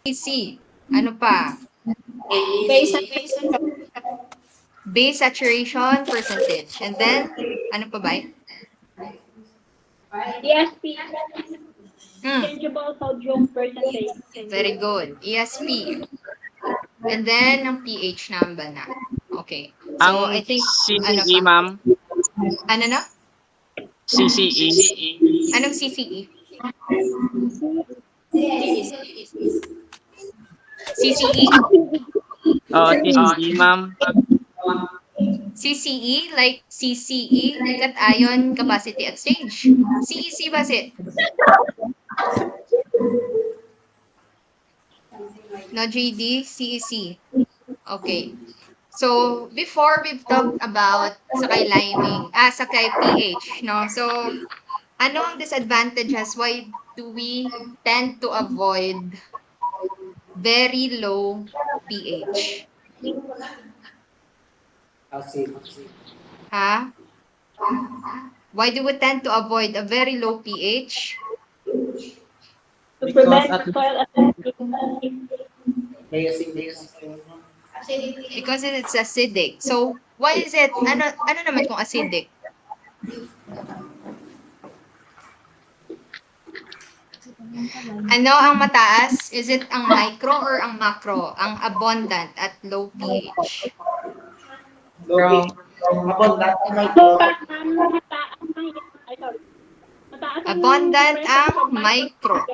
AC. Ano pa? Base saturation percentage. And then, ano pa ba? ESP, changeable sodium percentage. Very good. ESP. And then, ang pH number na. Okay. So, I Ang think, ano CCE, pa? ma'am. Ano na? CCE. Anong CCE? CCE? CCE, ma'am. CCE, like CCE, cation capacity exchange. CEC ba si? No, JD, CEC. Okay. So, before we've talked about sakay liming, sakay pH, no? So, ano ang disadvantages? Why do we tend to avoid very low pH? Ha? Why do we tend to avoid a very low pH? To prevent soil acidity. Because it's acidic. So, why is it, ano naman kung acidic? Ano ang mataas? Is it ang micro or ang macro? Ang abundant at low pH? Abundant ang micro.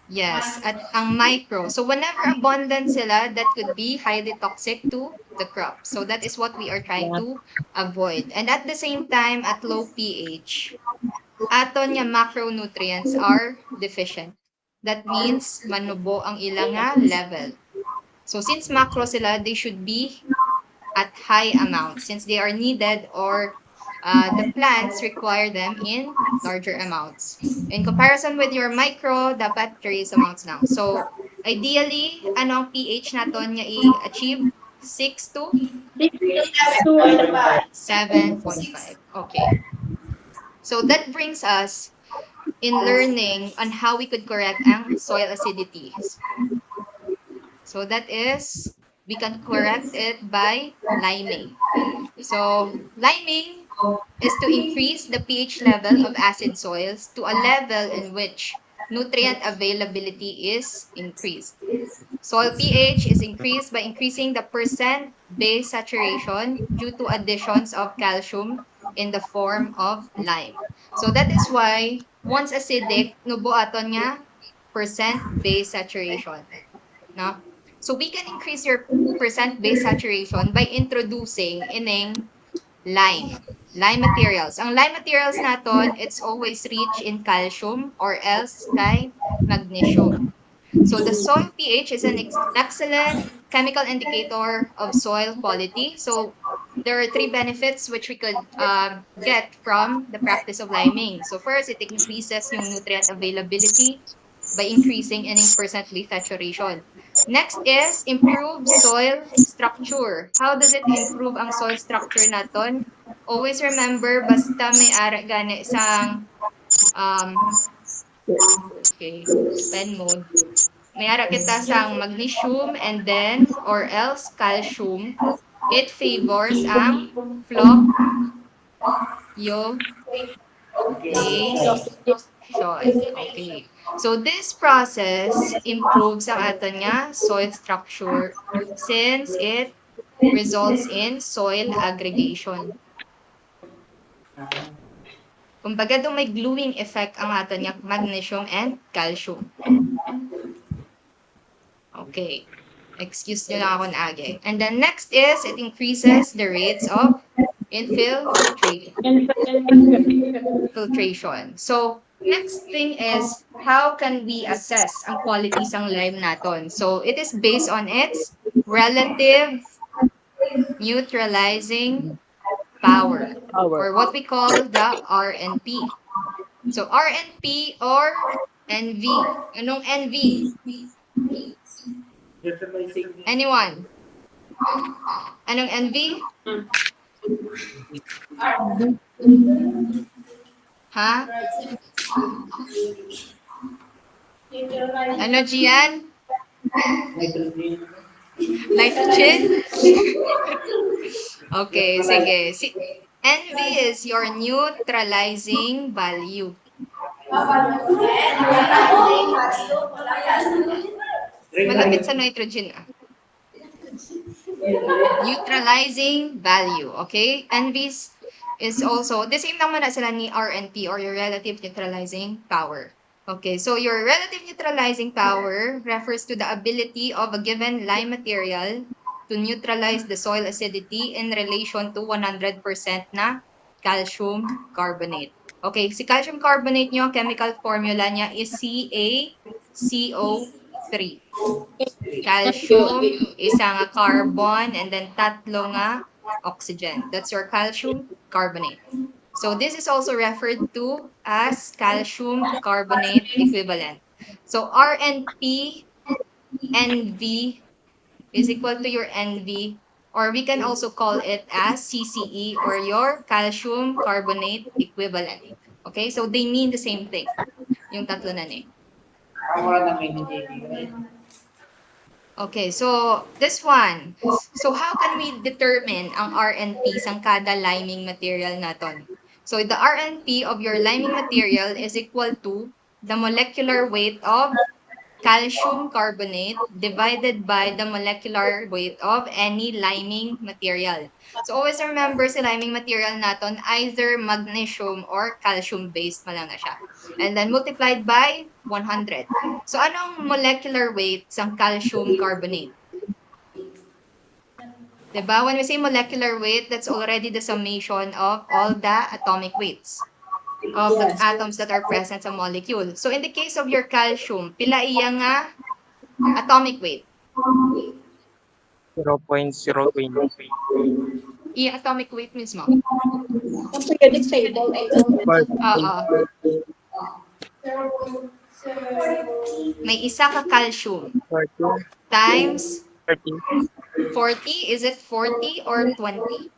Yes, at ang micro. So whenever abundant sila, that could be highly toxic to the crop. So that is what we are trying to avoid. And at the same time, at low pH, aton nga macronutrients are deficient. That means manubo ang ilang nga level. So since macro sila, they should be at high amounts since they are needed or the plants require them in larger amounts. In comparison with your micro, dapat trace amounts lang. So, ideally, ano ang pH naton nga i-achieve? 6 to 7.5. Okay. So, that brings us in learning on how we could correct ang soil acidities. So, that is, we can correct it by liming. So, liming is to increase the pH level of acid soils to a level in which nutrient availability is increased. Soil pH is increased by increasing the percent base saturation due to additions of calcium in the form of lime. So that is why once acidic, nubo aton nga percent base saturation. No? So we can increase your percent base saturation by introducing ining lime. Lime materials. Ang lime materials naton, it's always rich in calcium or else kay magnesium. So the soil pH is an excellent chemical indicator of soil quality. So there are 3 benefits which we could get from the practice of liming. So first, it increases yung nutrient availability by increasing any percent base saturation. Next is improve soil structure. How does it improve ang soil structure naton? Always remember, basta may ara gani isang okay, pen mode. May ara kita sang magnesium and then or else calcium. It favors ang Okay. So this process improves ang aton nga soil structure since it results in soil aggregation. Kumbaga do may gluing effect ang aton nga magnesium and calcium. Okay. Excuse nyo lang ako na age. And then next is it increases the rates of infiltration. So, next thing is, how can we assess ang qualities ng lime naton? So, it is based on its relative neutralizing power, or what we call the RNP. So, RNP or NV. Anong NV? Anyone? Anong NV? Ha? Ano, Gian? Nitrogen? Okay, sige. NV is your neutralizing value. Malapit sa nitrogen ah. Neutralizing value, okay? NV is also, the same lang muna sila ni RNP or your relative neutralizing power. Okay, so your relative neutralizing power refers to the ability of a given lime material to neutralize the soil acidity in relation to 100% na calcium carbonate. Okay, si calcium carbonate nyo, chemical formula niya is CaCO3. Calcium, isa nga carbon, and then tatlo nga oxygen. That's your calcium carbonate. So this is also referred to as calcium carbonate equivalent. So RNP, NV is equal to your NV, or we can also call it as CCE or your calcium carbonate equivalent. Okay, so they mean the same thing. Yung tatlo na ni. Okay, so this one. So how can we determine ang RNP sang kada liming material naton? So the RNP of your liming material is equal to the molecular weight of calcium carbonate divided by the molecular weight of any liming material. So always remember si liming material naton either magnesium or calcium based man lang na siya. And then multiplied by 100. So anong molecular weight ng calcium carbonate? Diba? When we say molecular weight, that's already the summation of all the atomic weights of the atoms that are present sa molecule. So in the case of your calcium, pila iya nga atomic weight? 0.020. Iya atomic weight mismo. Ang periodic table ay Oo. May isa ka calcium 40. times 30. 40. Is it 40 or 20?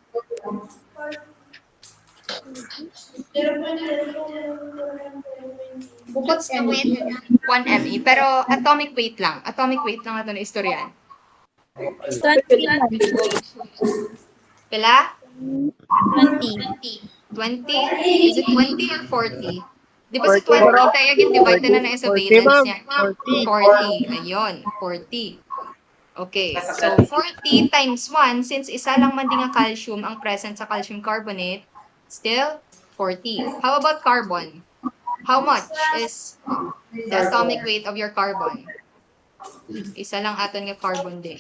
What's the weight? 1 ME. Pero atomic weight lang. Atomic weight lang ito na istoryan. Pila? 20. 20? Is it 20 or 40? Di ba sa 20 tayo divide na na sa valence niya? 40. Ayun, 40. Okay, so 40 times 1, since isa lang man din nga calcium ang present sa calcium carbonate, still 40. How about carbon? How much is the atomic weight of your carbon? Isa lang aton nga carbon din.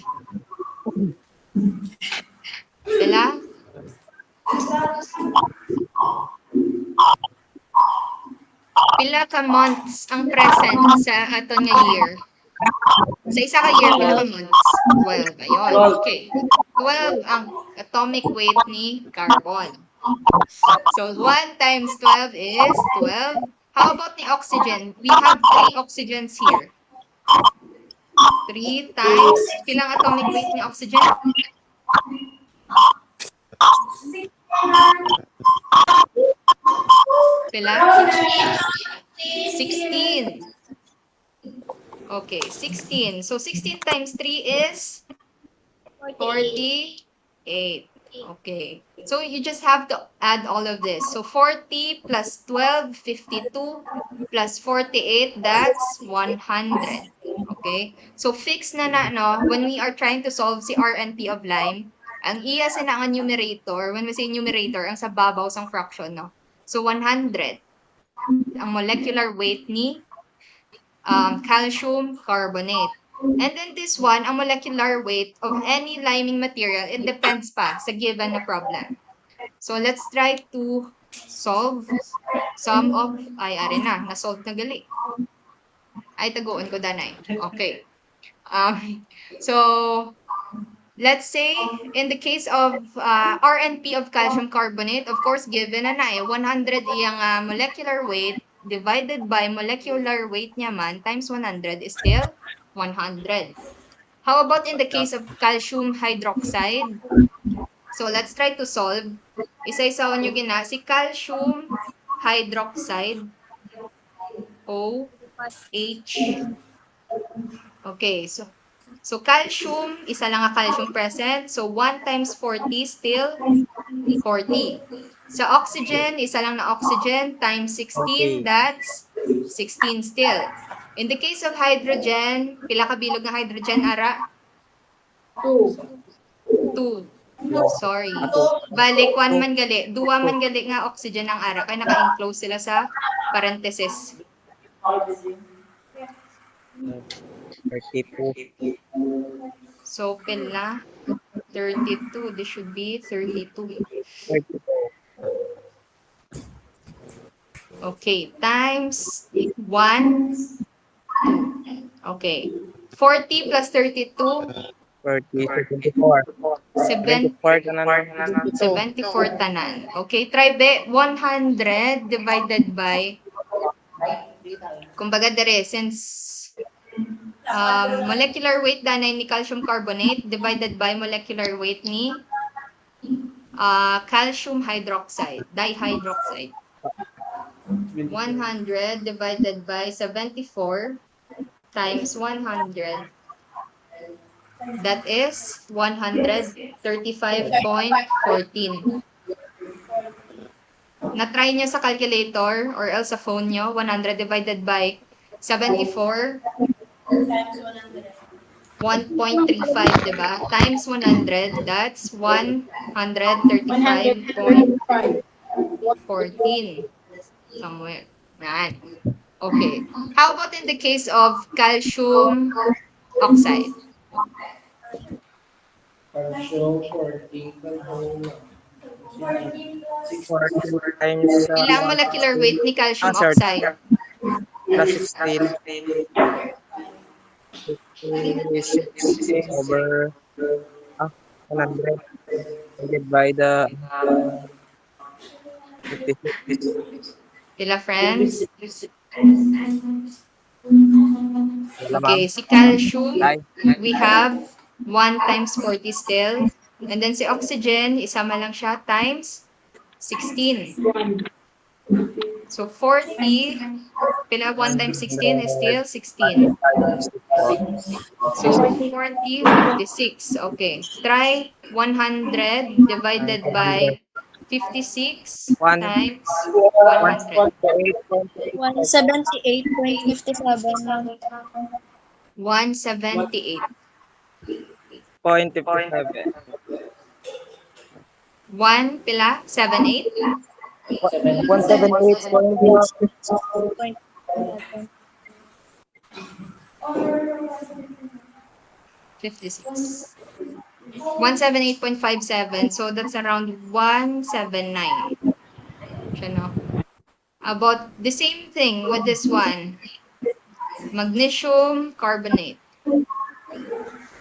Pila? Pila ka months ang present sa aton nga year? Sa isa ka year, pila ka months? 12. Ayun, okay. 12 ang atomic weight ni carbon. So 1 times 12 is 12. How about ni oxygen? We have 3 oxygens here. 3 times, pilang atomic weight ni oxygen? Pila? 16. Okay, 16. So 16 times 3 is 48. Okay. So you just have to add all of this. So 40 plus 12, 52 plus 48, that's 100. Okay? So fix na na, no? When we are trying to solve si RNP of lime, ang iya sina ang numerator, when we say numerator, ang sa babaw sang fraction, no? So 100. Ang molecular weight ni calcium carbonate. And then this one, ang molecular weight of any liming material, it depends pa sa given na problem. So let's try to solve some of, ay, ari na, na-solve na gali. Ay, taguan ko danay. Okay. So, let's say, in the case of RNP of calcium carbonate, of course, given na na 100 iyang molecular weight divided by molecular weight niya man times 100 is still 100. How about in the case of calcium hydroxide? So, let's try to solve. Isa-isa nyo gina, si calcium hydroxide, O H. Okay, so calcium, isa lang ang calcium present. So 1 times 40 still 40. Sa oxygen, isa lang na oxygen times 16, Okay. that's 16 still. In the case of hydrogen, pila ka bilog nga hydrogen, Ara? 2. Sorry. Balik, 1 man gali. 2 man gali nga oxygen ang Ara. Kaya naka-enclose sila sa parenthesis. 32. So, pila? 32. This should be 32. 32. Okay, times 1. Okay. 40 plus 32, 40. 74. 24 ka na lang. 74 tanan. Okay, try be 100 divided by, kumbaga dire, since molecular weight danay ni calcium carbonate divided by molecular weight ni calcium hydroxide, dihydroxide. 100 divided by 74 times 100, that is 135.14. Na-try nyo sa calculator or else sa phone nyo, 100 divided by 74, 1.35, diba? Times 100, that's 135.14. Somewhere. Yan. Okay. How about in the case of calcium oxide? Calcium 40 42 times Ilang molecular weight ni calcium sir. oxide? Plus 16. 56 over 100 divided by the 56. Pila, friends? Wala, Okay, ma'am. si calcium, Ay. we have 1 times 40 still. And then si oxygen, isama lang siya times 16. So 40, pila 1 times 16 is still 16. So 40, 56. Okay. Try 100 divided by 56 One. times 100. 178.57 178. 0.57. 1 pila? 78? 178. 56. 178.57. So that's around 179. Siya, no? About the same thing with this one. Magnesium carbonate.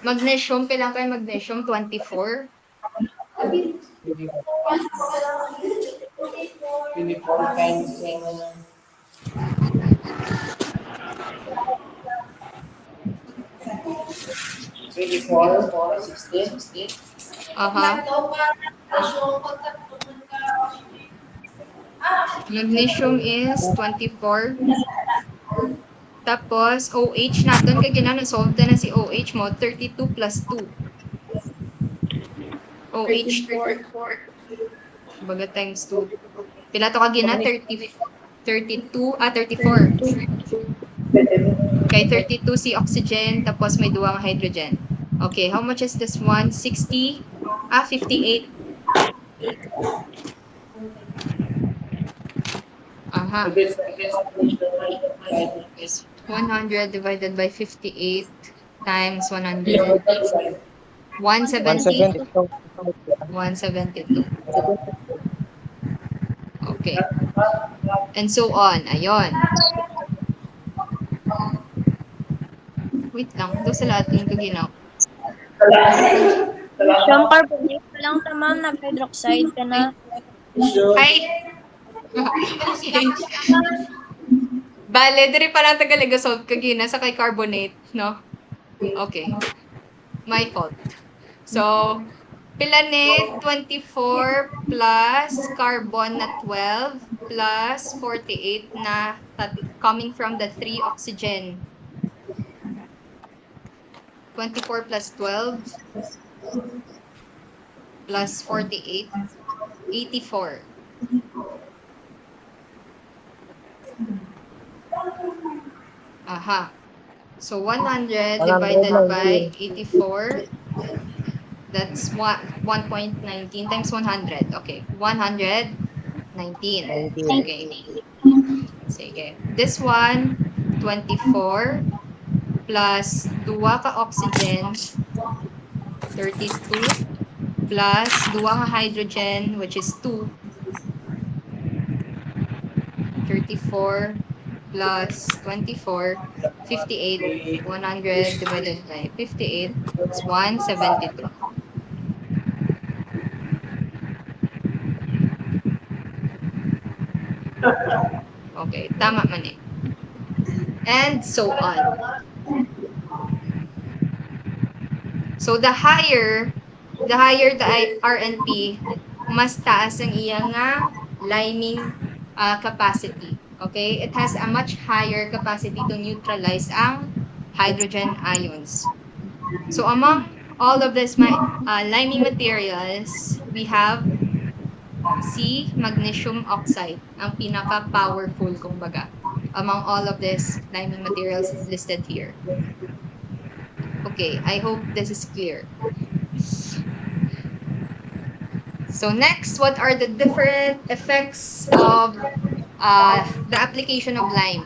Magnesium, pilang kayo magnesium? 24. 24 times 24, 16. Aha. Magnesium is 24. Tapos, OH natin, kaya na-solve na si OH mo, 32 plus 2. OH 34. Baga times 2. Pila to kagina? 32, 34. Okay, 32 si oxygen, tapos may duwang hydrogen. Okay, how much is this one? 60? 58. Aha. Is 100 divided by 58 times 100. 170? 172. Okay. And so on. Ayon. Wait lang. Ito sa lahat yung kaginaw. Calcium carbonate pa lang ta, ma'am, nag-hydroxide ka na. Hi! Bale, diri pa lang tagaligasol kagina sa kay carbonate, no? Okay. My fault. So, Planet 24 plus carbon na 12 plus 48 na coming from the 3 oxygen. 24 plus 12 plus 48, 84. Aha. So 100 divided by 84, that's 1.19 times 100. Okay, 119. Okay. Sige. This one, 24 plus 2 ka oxygen, 32 plus 2 ka hydrogen, which is 2. 34 plus 24, 58, 100 divided by 58, it's 172. Okay, tama man eh. And so on. So the higher the RNP, mas taas ang iyang liming capacity. Okay? It has a much higher capacity to neutralize ang hydrogen ions. So among all of these liming materials, we have C, magnesium oxide, ang pinaka-powerful kumbaga among all of these liming materials listed here. Okay, I hope this is clear. So next, what are the different effects of the application of lime?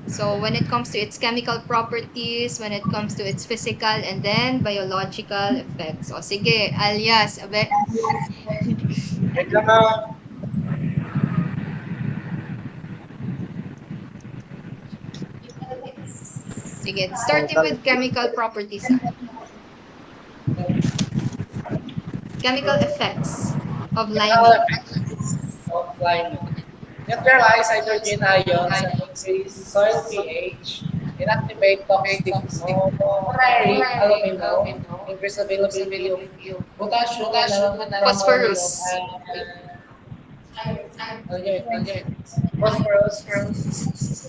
So when it comes to its chemical properties, when it comes to its physical, and then biological effects. O sige, alias, abe. Wait lang ah. Sige, starting with chemical properties. Chemical effects of lime. Offline. Neutralize hydrogen ions and increase soil pH. Inactivate toxic monomer aluminum. Increase availability of potassium and Phosphorus. Phosphorus.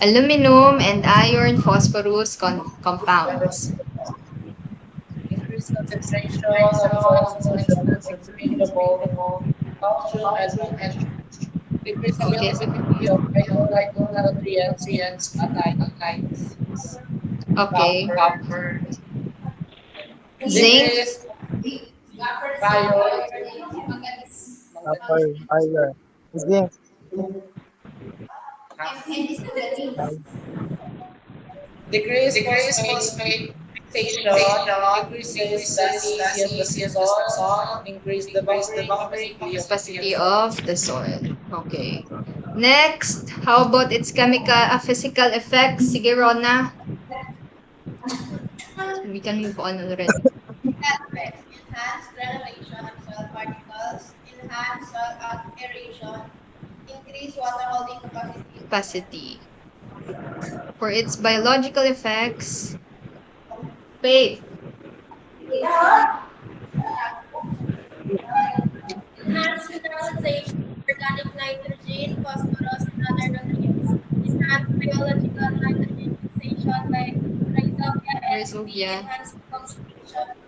Aluminum and iron phosphorus compounds. Increase concentration of soil solution exchangeable calcium and decrease availability of micronutrients at ions. Okay. Copper. Zinc. Decrease bio Copper, iron. Zinc. decrease phosphate fixation, increases the acidity of the soil, increase the boundary Capacity of the soil. Okay. Next, how about its physical effects? Sige, Rona. We can move on already. Enhance granulation of soil particles, enhance soil aeration, increase water holding capacity. For its biological effects, Faith. Enhance mineralization, organic nitrogen, phosphorus, and other nutrients. Enhance biological nitrogen fixation by Rhizobia. enhance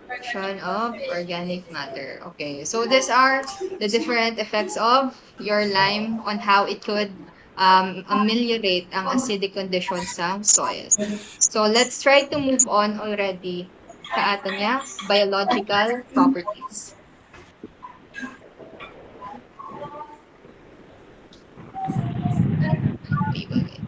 Function of organic matter. Okay, so these are the different effects of your lime on how it could ameliorate ang acidic conditions sa soil. So let's try to move on already sa ato niya biological properties. Okay, wait.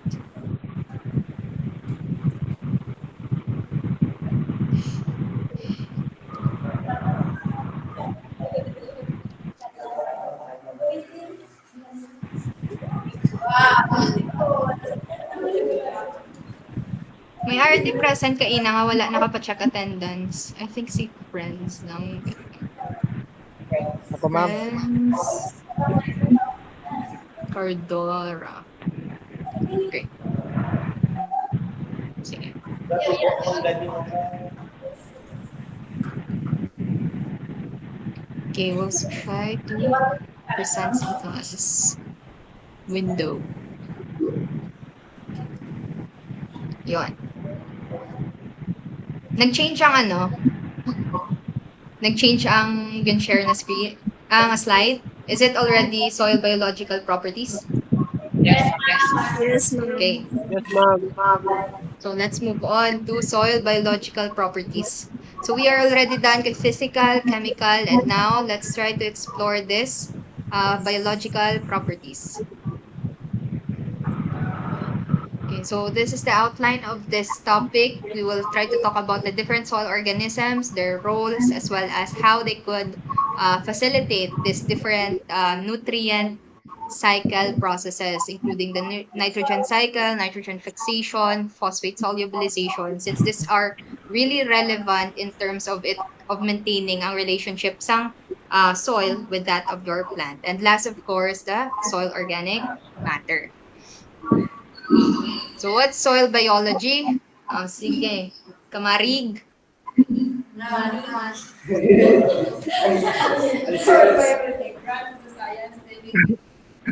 May RT present ka ina nga wala nakapacheck attendance. I think si friends lang. Ako ma'am. Friends. Cardora. Okay. Sige. Okay, we'll try to present something as window. Yon. Nag-change ang nag-change ang share na screen, ang slide. Is it already soil biological properties? Yes. Yes, ma'am. Okay. Yes, ma'am. So let's move on to soil biological properties. So we are already done with physical, chemical, and now let's try to explore this biological properties. Okay, so this is the outline of this topic. We will try to talk about the different soil organisms, their roles, as well as how they could facilitate this different nutrient cycle processes, including the nitrogen cycle, nitrogen fixation, phosphate solubilization, since these are really relevant in terms of maintaining ang relationship sang soil with that of your plant. And last, of course, the soil organic matter. So what's soil biology? Sige. Kamarig. Branch of the science studying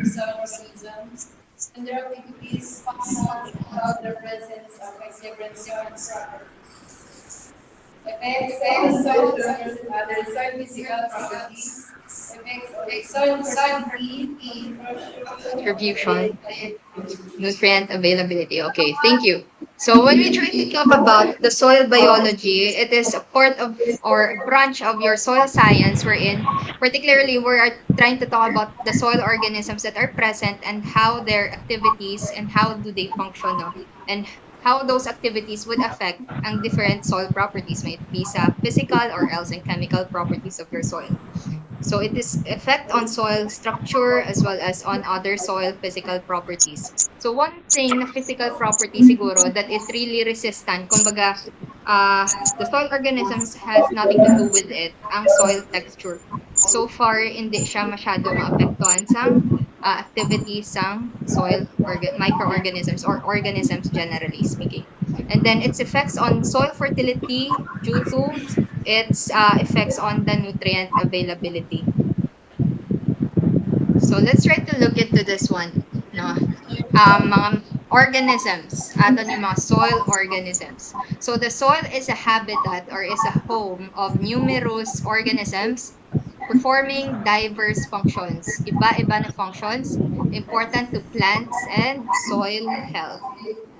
soil organisms and their activities, functions, about the presence of different soil properties. Effects of soil versus other soil physical properties. Effects of soil fertility, Contribution. Nutrient availability. Okay, thank you. So when we try to talk about the soil biology, it is a part of or a branch of your soil science wherein particularly we are trying to talk about the soil organisms that are present and how their activities and how do they function, no? And how those activities would affect ang different soil properties, may it be sa physical or else in chemical properties of your soil. So it is effect on soil structure as well as on other soil physical properties. So one thing na physical property siguro that is really resistant, kumbaga, the soil organisms has nothing to do with it, ang soil texture. So far, hindi siya masyado maapektuhan sa activities ng microorganisms or organisms generally speaking. And then its effects on soil fertility due to its effects on the nutrient availability. So let's try to look into this one. No? Mga organisms, ato ni mga soil organisms. So the soil is a habitat or is a home of numerous organisms performing diverse functions. Iba-iba na functions important to plants and soil health.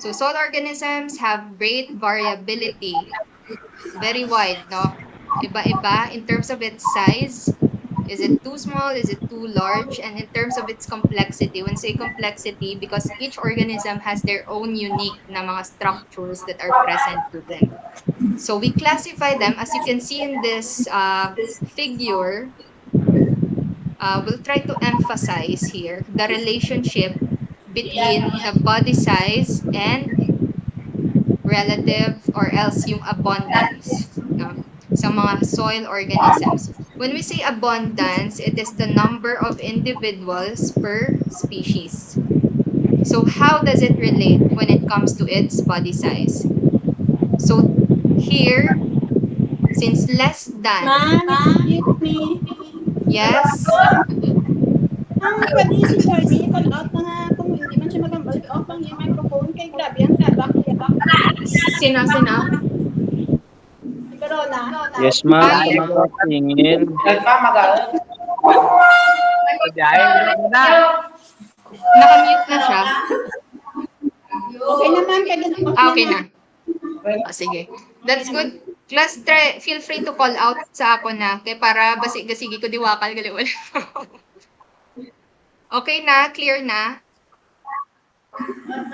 So soil organisms have great variability, very wide, no? Iba-iba in terms of its size. Is it too small? Is it too large? And in terms of its complexity, when say complexity, because each organism has their own unique na mga structures that are present to them. So we classify them, as you can see in this figure, we'll try to emphasize here the relationship between the body size and relative or else yung abundance, no? Sa mga soil organisms. When we say abundance, it is the number of individuals per species. So how does it relate when it comes to its body size? So here, since less than, Ma'am, excuse me. yes, Pwede si Joy call out na nga kung hindi man siya magambalik off lang yung microphone kay grabe ang feedback niya. sina, Si Corona. Yes, ma'am. Ay. Ano po, singil? Nagmamagaan. Pagyayin na. nakamute na siya. Okay naman, kaya off Okay na. na. Sige. That's good. Class, feel free to call out sa ako na. Kaya para basig-gasigi ko diwakal gali wala. Okay na? Clear na?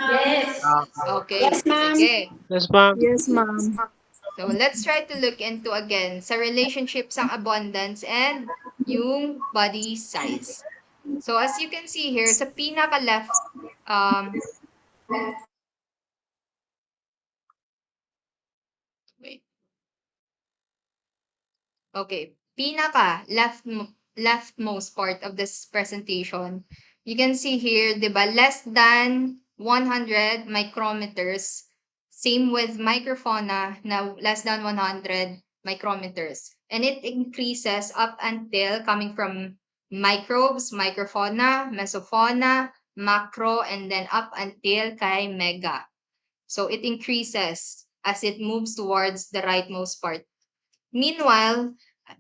Yes. Okay. Yes, ma'am. Sige. Yes, ma'am. Yes, ma'am. So let's try to look into again sa relationship sang abundance and yung body size. So as you can see here, sa pinaka-left, wait. Okay, leftmost part of this presentation, you can see here, di ba, less than 100 micrometers. Same with microfauna na less than 100 micrometers. And it increases up until coming from microbes, microfauna, mesofauna, macro, and then up until kay mega. So it increases as it moves towards the rightmost part. Meanwhile,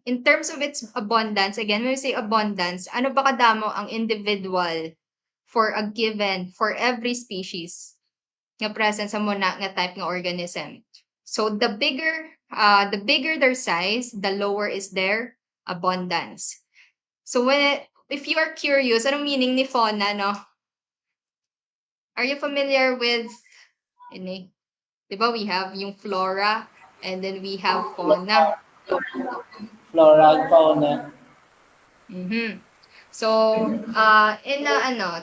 in terms of its abundance, again, when we say abundance, ano ba kadamo ang individual for every species nga present sa muna nga type ng organism. So the bigger their size, the lower is their abundance. So if you are curious, anong meaning ni fauna, no? Are you familiar with ini? Diba we have yung flora and then we have fauna. Flora and fauna. Mm-hmm. So,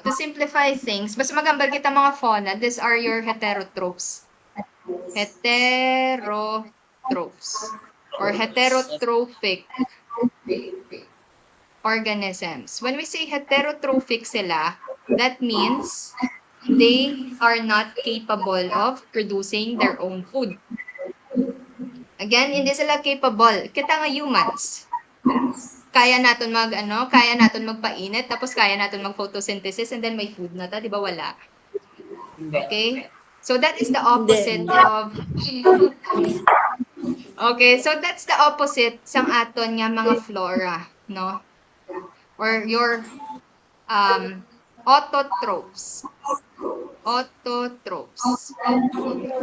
to simplify things, mas magambal kita mga fauna, these are your heterotrophs. Heterotrophs or heterotrophic organisms. When we say heterotrophic sila, that means they are not capable of producing their own food. Again, hindi sila capable. Kita nga humans. Kaya natin magpainit, tapos kaya natin mag-photosynthesis, and then may food na ta, di ba wala? Okay? So that is the opposite of... Okay, so that's the opposite sang aton nga mga flora, no? Or your autotrophs. Autotrophs.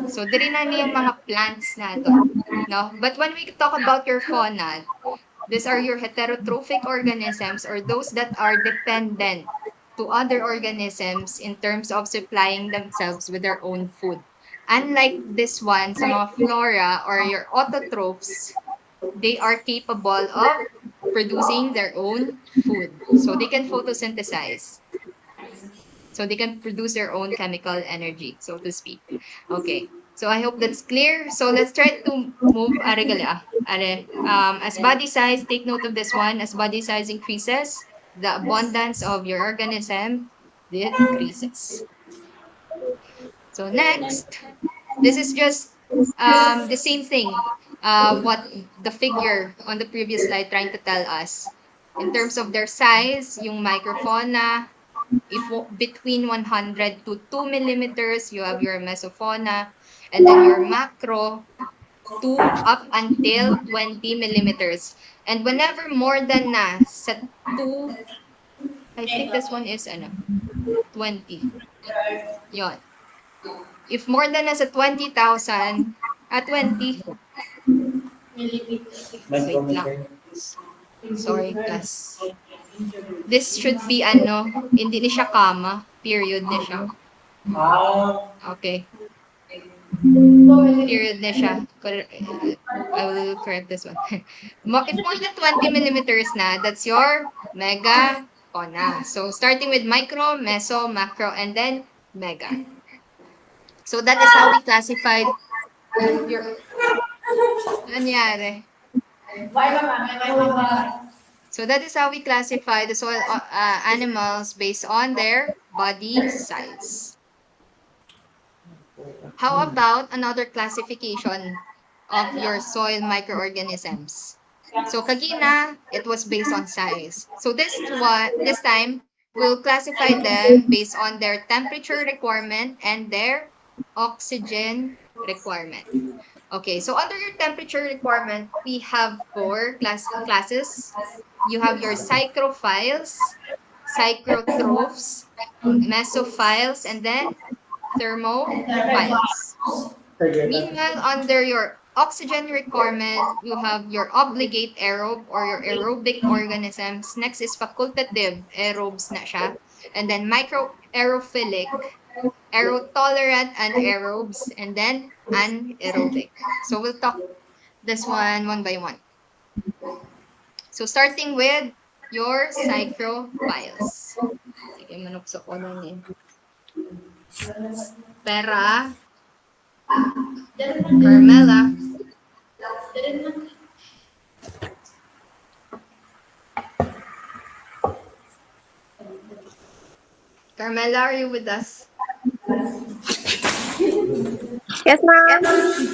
So, diri na yung mga plants nato, no? But when we talk about your fauna, these are your heterotrophic organisms or those that are dependent to other organisms in terms of supplying themselves with their own food. Unlike this one, sa mga flora or your autotrophs, they are capable of producing their own food. So they can photosynthesize. So they can produce their own chemical energy, so to speak. Okay. So I hope that's clear. So let's try to move as body size, take note of this one. As body size increases, the abundance of your organism decreases. So next, this is just the same thing. What the figure on the previous slide trying to tell us. In terms of their size, yung microfauna, if between 100 to 2 millimeters, you have your mesofauna, and then your macro, 2 up until 20 millimeters. And whenever more than na sa 2, I think this one is 20. Yon. If more than na sa 20,000, 20. Wait lang. Sorry, class. This should be hindi ni siya comma, period ni siya. Okay. Period na siya. I will correct this one. If more than 20 millimeters na, that's your megafauna. So, starting with micro, meso, macro, and then mega. So, that is how we classified your... Nangyari. So, that is how we classify the soil animals based on their body size. How about another classification of your soil microorganisms? So kagina, it was based on size. So this time, we'll classify them based on their temperature requirement and their oxygen requirement. Okay, so under your temperature requirement, we have 4 classes. You have your psychrophiles, psychrotrophs, mesophiles, and then thermophiles. Meanwhile, under your oxygen requirement, you have your obligate aerobe or your aerobic organisms. Next is facultative aerobes na siya. And then microaerophilic, aerotolerant anaerobes, and then anaerobic. So we'll talk this one by one. So starting with your psychrophiles. Sige, manukso ko na niya. Pera, Carmela, Carmela, are you with us? Yes, ma'am.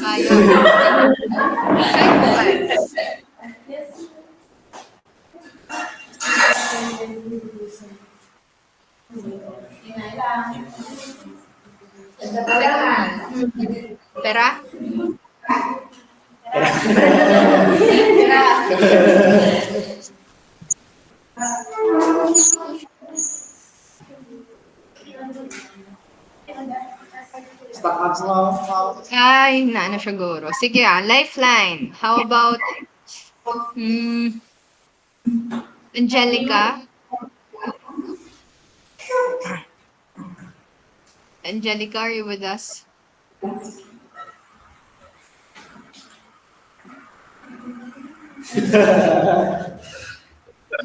Ayun. Cycles. Pera? Stock up mo. Ay, naano siguro. Sige lifeline. How about Angelica? Angelica, are you with us?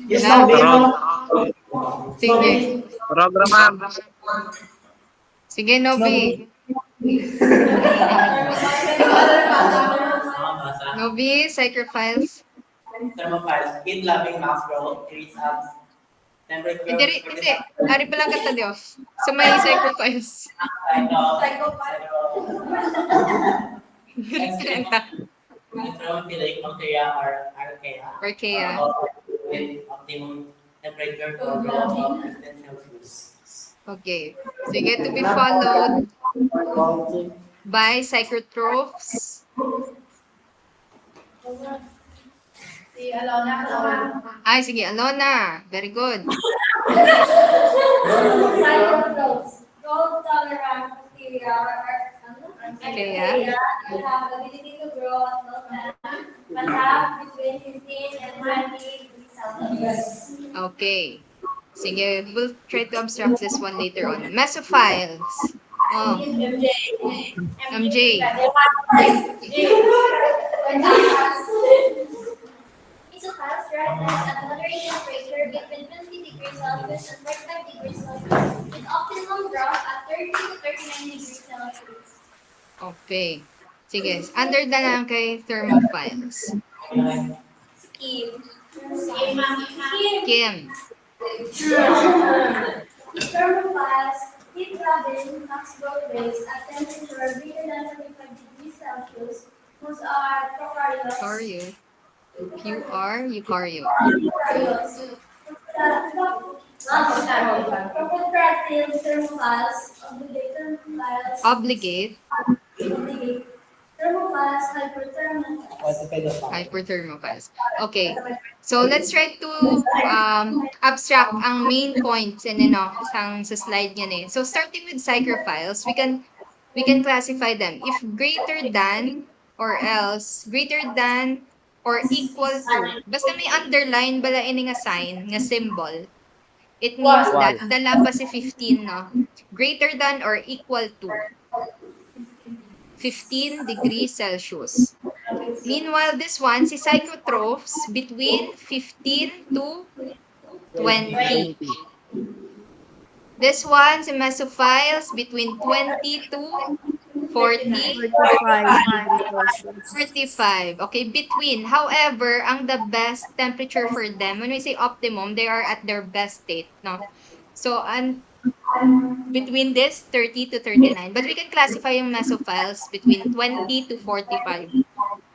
Yes, Wala. ma'am. Sige. Program, ma'am. Sige, Nobi. Nobi, sacrifice. Thermophiles, heat loving mass growth, creates abs. Temperature. Hindi. Ari pala kata Diyos. So may sacrifice. Thermophilic bacteria are archaea. Or kaya. With optimum temperature for growth of 15 Celsius. Okay. Sige, to be followed by psychotrophs. Si Alona. Ay, sige, Alona. Very good. Cyclotrophs. Cold-tolerant bacteria are Kaya? have ability to grow at low temp, but have between 15 and 20 degrees Celsius. Okay. Sige, we'll try to abstract this one later on. Mesophiles. Oh, MJ. Mesophiles rises at moderate temperature between 20 degrees Celsius and 45 degrees Celsius, with optimum growth at 30 to 39 degrees Celsius. Okay. Sige, under na lang kay thermophiles. Kim. Kim. Thermophiles heat loving max growth rates at temperature greater than 25 degrees Celsius, whose are prokaryotes. Eukaryote. Eukaryote. Proprotratile thermophiles, Obligate. thermophiles, hyperthermal. Hyperthermophiles. Okay. So let's try to abstract ang main points and sa slide niyan eh. So starting with psychrophiles, we can classify them. If greater than or else, greater than or equal to, basta may underline bala ini nga sign, nga symbol, it means that dala pa si 15, no? Greater than or equal to 15 degrees Celsius. Meanwhile, this one, si psychotrophs, between 15 to 20. This one, si mesophiles, between 20 to 40. 45. Okay, between. However, ang the best temperature for them, when we say optimum, they are at their best state, no? So, between this, 30 to 39. But we can classify yung mesophiles between 20 to 45.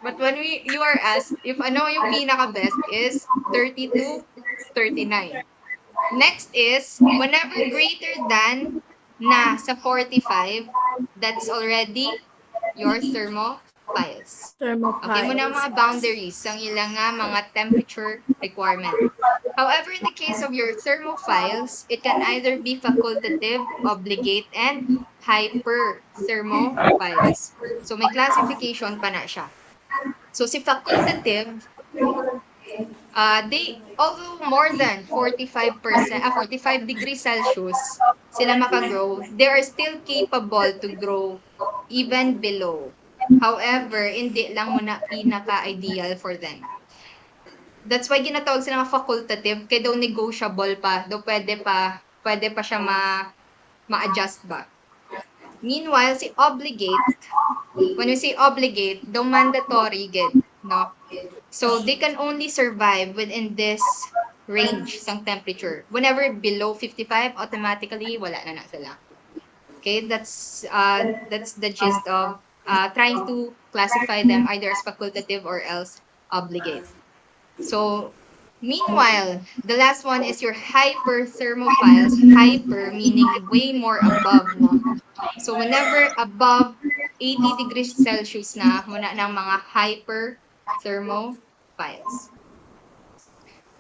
But when you are asked if ano yung pinaka-best is 30 to 39. Next is, whenever greater than na sa 45, that's already your thermophiles. Okay, muna ang mga boundaries, ang ilang mga temperature requirement. However, in the case of your thermophiles, it can either be facultative, obligate, and hyperthermophiles. So, may classification pa na siya. So, si facultative, although more than 45 degrees Celsius sila makagrow, they are still capable to grow even below. However, hindi lang muna pinaka-ideal for them. That's why ginatawag sila mga facultative, kaya daw negotiable pa, daw pwede pa siya ma-adjust ba. Meanwhile, si obligate, when we say obligate, daw mandatory gid, no? So, they can only survive within this range ng temperature. Whenever below 55, automatically, wala na sila. Okay, that's the gist of trying to classify them either as facultative or else obligate. So, meanwhile, the last one is your hyperthermophiles. Hyper meaning way more above, no? So, whenever above 80 degrees Celsius na, muna ng mga hyperthermophiles.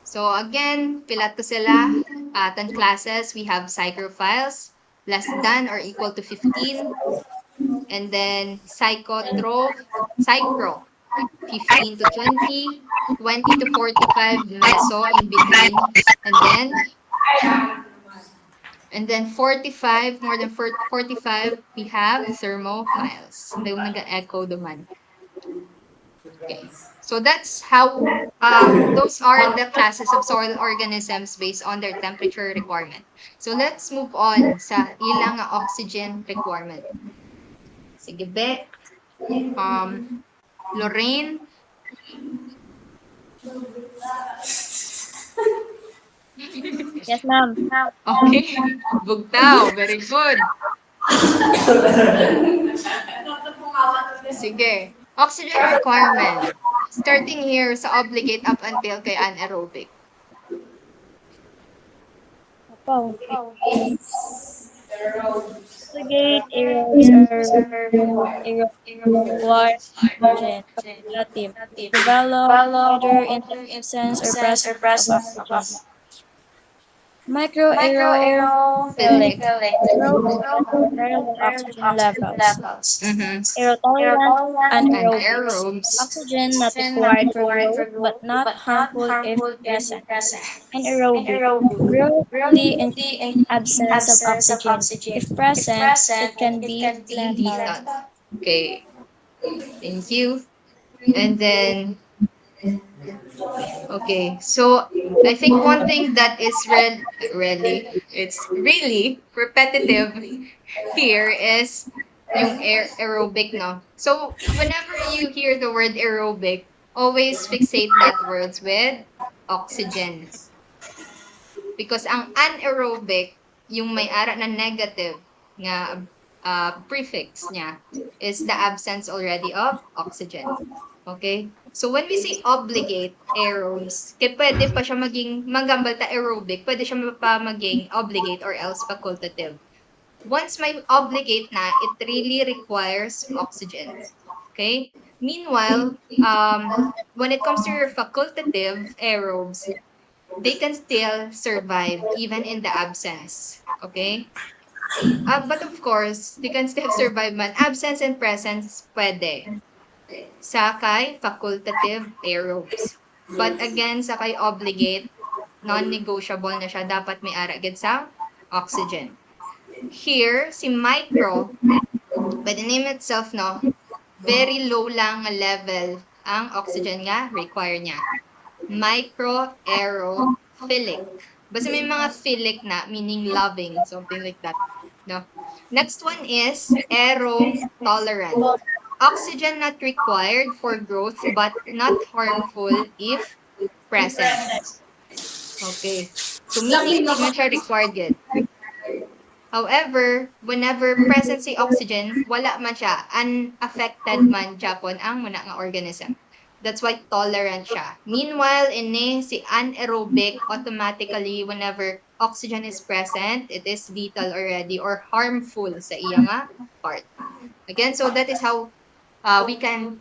So, again, pila to sila. 10 classes. We have psychrophiles, less than or equal to 15. And then psychro, 15 to 20, 20 to 45, meso in between. And then 45, more than 45, we have thermophiles. Hindi yung nag-echo duman. Okay. So that's how, those are the classes of soil organisms based on their temperature requirement. So let's move on sa ilang oxygen requirement. Sige, Be. Lorraine. Yes, ma'am. Okay. Bugtaw. Very good. Sige. Oxygen requirement. Starting here sa obligate up until kay anaerobic. Opo. Obligate aerobes require oxygen. Facultative. Develop whether in the absence or presence of oxygen. Microaerophilic. Very low oxygen levels. Aerotolerant anaerobics. Anaerobes. Oxygen not required for growth but not harmful if present. Anaerobic. Growth only in absence of oxygen. If present, it can be lethal. Lethal. Okay. Thank you. And then, okay. So, I think one thing that is really repetitive here is yung aerobic, no? So, whenever you hear the word aerobic, always fixate that words with oxygen. Because ang anaerobic, yung may ara na negative nga prefix niya is the absence already of oxygen. Okay? So when we say obligate aerobes, kaya pwede pa siya maging magambal ta aerobic, pwede siya pa maging obligate or else facultative. Once may obligate na, it really requires oxygen. Okay? Meanwhile, when it comes to your facultative aerobes, they can still survive even in the absence. Okay? But of course, they can still survive man. Absence and presence, pwede. Sa kay facultative aerobes. But again, sa kay obligate, non-negotiable na siya. Dapat may ara agad sa oxygen. Here, si micro, by the name itself, no, very low lang nga level ang oxygen nga require niya. Microaerophilic. Basta may mga philic na, meaning loving, something like that. No? Next one is aerotolerant. Oxygen not required for growth but not harmful if present. Okay. So meaning hindi man siya required yet. However, whenever present si oxygen, wala man siya. Unaffected man Japon ang muna nga organism. That's why tolerant siya. Meanwhile, si anaerobic, automatically, whenever oxygen is present, it is lethal already or harmful sa iya nga part. Again, so that is how we can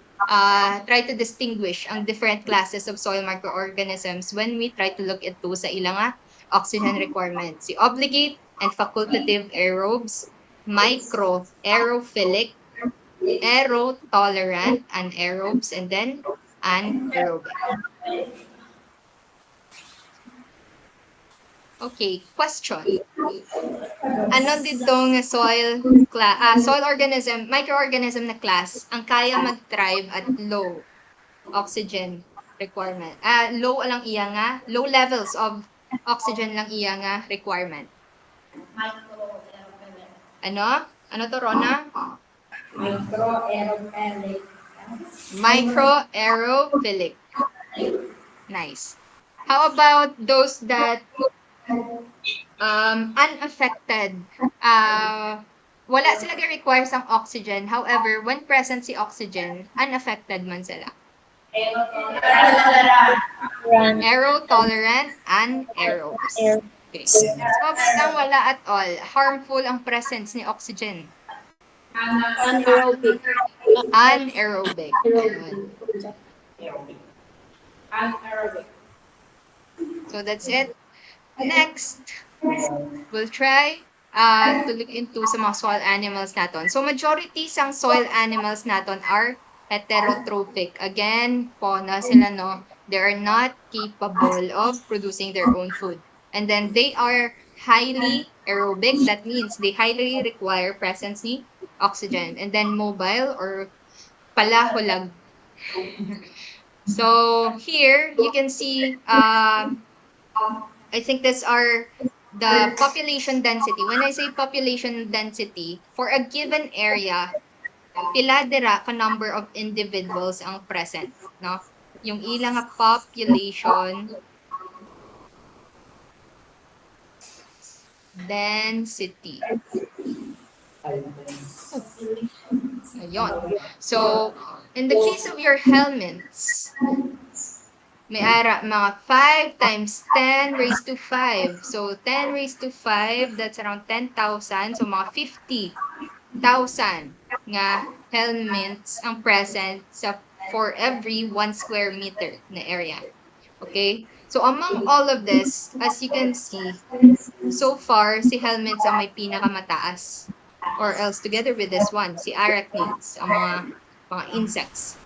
try to distinguish ang different classes of soil microorganisms when we try to look into sa ilang oxygen requirements. Si obligate and facultative aerobes, microaerophilic, aerotolerant, anaerobes, and then anaerobic. Okay, question. Ano ditong soil organism, microorganism na class ang kaya mag-thrive at low oxygen requirement? Low lang iya nga, low levels of oxygen lang iya nga requirement. Ano? Ano to, Rona? Microaerophilic. Microaerophilic. Nice. How about those that unaffected wala sila require sang oxygen. However, when present si oxygen, unaffected man sila. Run Aero-tolerant, anaerobes. air. Okay. So, butang wala at all. Harmful ang presence ni oxygen. Anaerobic. Anaerobic. Ayun. Anaerobic. So, that's it. Next, we'll try to look into sa mga soil animals naton. So, majority sang soil animals naton are heterotrophic. Again, na sila, no? They are not capable of producing their own food. And then, they are highly aerobic. That means they highly require presence ni oxygen. And then, mobile or palahulag. So, here, you can see, I think these are the population density. When I say population density, for a given area, pila dira ka number of individuals ang present, no? Yung ilang nga population density. Ayun. So, in the case of your helmets, may ara mga 5 times 10 raised to 5. So, 10 raised to 5, that's around 10,000. So, mga 50,000 nga helmets ang present for every 1 square meter na area. Okay? So, among all of this, as you can see, so far, si helmets ang may pinakamataas. Or else, together with this one, si arachnids, ang mga insects.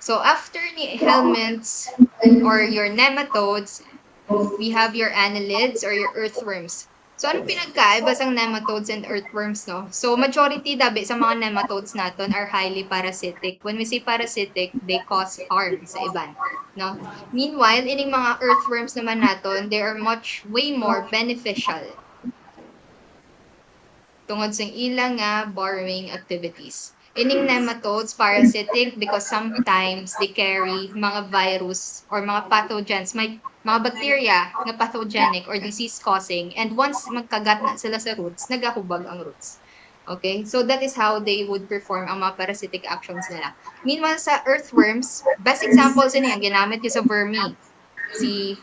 So, after ni helmets or your nematodes, we have your annelids or your earthworms. So, ano pinagkaiba sa nematodes and earthworms, no? So, majority dabi sa mga nematodes naton are highly parasitic. When we say parasitic, they cause harm sa iban, no? Meanwhile, ining mga earthworms naman naton, they are way more beneficial tungod sa ilang nga borrowing activities. Ining nematodes, parasitic because sometimes they carry mga virus or mga pathogens, may mga bacteria na pathogenic or disease-causing, and once magkagat na sila sa roots, nagahubag ang roots. Okay? So that is how they would perform ang mga parasitic actions nila. Meanwhile, sa earthworms, best examples niya, ginamit yung sa vermi. Si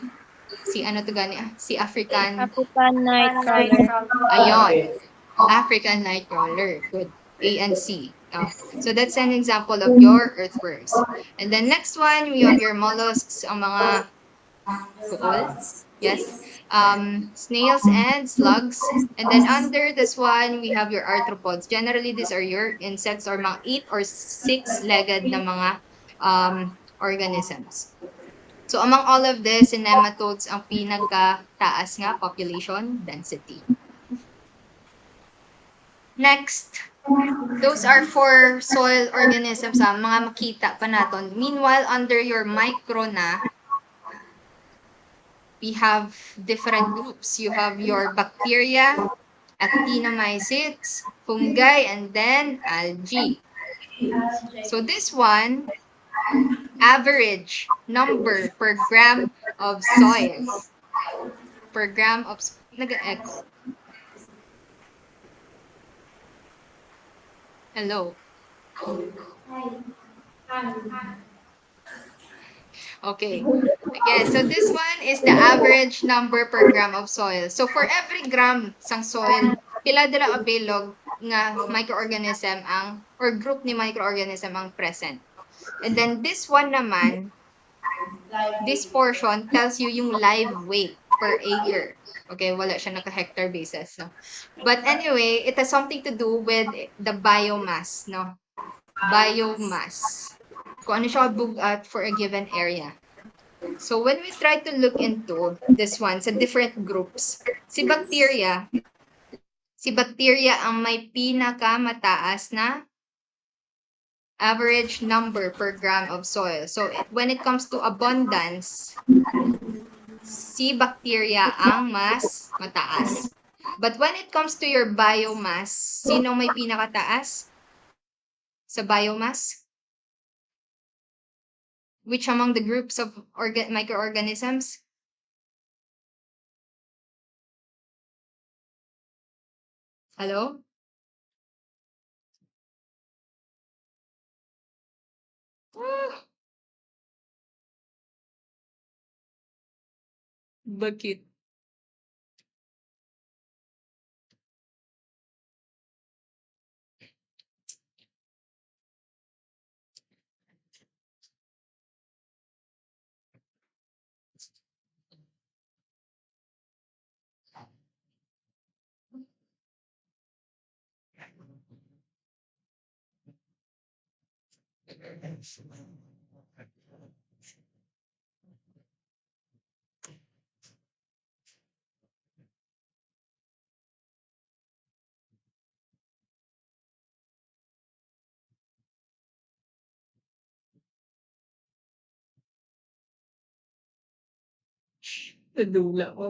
ano to gani? Si African African nightcrawler. Ayon. African nightcrawler. Good. A and C. So that's an example of your earthworms. And then next one, we have your mollusks, ang mga kuol. Yes. Snails and slugs. And then under this one, we have your arthropods. Generally, these are your insects or mga 8 or 6-legged na mga organisms. So among all of this, si nematodes ang pinagkataas nga population density. Next, those are for soil organisms, mga makita pa naton. Meanwhile, under your micro na, we have different groups. You have your bacteria, actinomycetes, fungi, and then algae. So this one, average number per gram of soil. Per gram of, nag-echo. Hello. Okay. Again, so this one is the average number per gram of soil. So for every gram sang soil, pila dira abilog nga microorganism ang or group ni microorganism ang present. And then this one naman, this portion tells you yung live weight per acre. Okay, wala siya naka-hectare basis, no? But anyway, it has something to do with the biomass, no? Biomass. Kung ano siya bugat for a given area. So when we try to look into this one sa different groups, si bacteria ang may pinakamataas na average number per gram of soil. So when it comes to abundance, si bacteria ang mas mataas. But when it comes to your biomass, sino may pinakataas sa biomass? Which among the groups of microorganisms? Hello? Bakit? Nadula ko.